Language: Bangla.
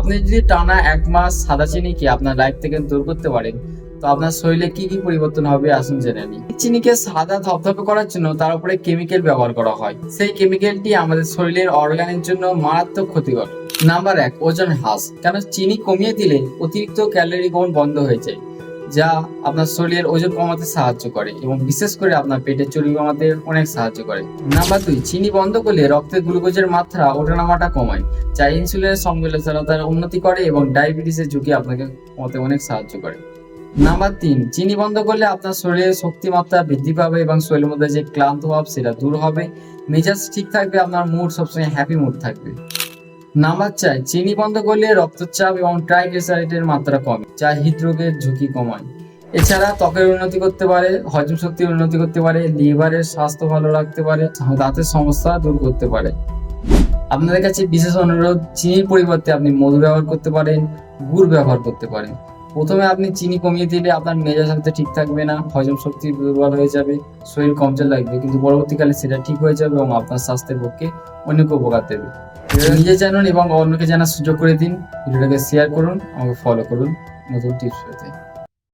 আপনি যদি টানা 1 মাস সাদা চিনি খেয়ে আপনার লাইফ থেকে দূর করতে পারেন, তো আপনার শরীরে কি কি পরিবর্তন হবে আসুন জেনে নিই। চিনিকে সাদা ধপধপে করার জন্য তার উপরে কেমিক্যাল ব্যবহার করা হয়। সেই কেমিক্যালটি আমাদের শরীরের অর্গানের জন্য মারাত্মক ক্ষতিকর। নাম্বার 1, ওজন হ্রাস। কেন চিনি কমিয়ে দিলে অতিরিক্ত ক্যালোরি গ্রহণ বন্ধ হয়ে যায়, যা আপনার শরীরের ওজন কমাতে সাহায্য করে এবং বিশেষ করে আপনার পেটের চর্বি কমাতে অনেক সাহায্য করে। নাম্বার 2, চিনি বন্ধ করলে রক্তে গ্লুকোজের মাত্রা ওঠানামাটা কমায়, যা ইনসুলিনের সংবেদনশীলতার উন্নতি করে এবং ডায়াবেটিসের ঝুঁকি আপনাকে কমাতে অনেক সাহায্য করে। নাম্বার 3, চিনি বন্ধ করলে আপনার শরীরের শক্তিমাত্রা বৃদ্ধি পাবে এবং শরীরের মধ্যে যে ক্লান্ত ভাব সেটা দূর হবে, মেজাজ ঠিক থাকবে, আপনার মুড সবসময় হ্যাপি মুড থাকবে। নাম্বার 4, চিনি বন্ধ করলে রক্তচাপ এবং ট্রাইগ্লিসারাইডের মাত্রা কমে, যা হৃদরোগের ঝুঁকি কমায়। এছাড়া ত্বকের উন্নতি করতে পারে, হজম শক্তির উন্নতি করতে পারে, লিভারের স্বাস্থ্য ভালো রাখতে পারে, দাঁতের সমস্যা দূর করতে পারে। আপনাদের কাছে বিশেষ অনুরোধ, চিনির পরিবর্তে আপনি মধু ব্যবহার করতে পারেন, গুড় ব্যবহার করতে পারেন। প্রথমে আপনি চিনি কমিয়ে দিলে আপনার মেজাজ হয়তো ঠিক থাকবে না, হজম শক্তি দুর্বল হয়ে যাবে, শরীর কমজোর লাগবে, কিন্তু পরবর্তীকালে সেটা ঠিক হয়ে যাবে এবং আপনার স্বাস্থ্যের পক্ষে অনেক উপকার দেবে। নিজে জানুন এবং অন্যকে জানার সুযোগ করে দিন। ভিডিওটাকে শেয়ার করুন, আমাকে ফলো করুন নতুন টিপস পেতে।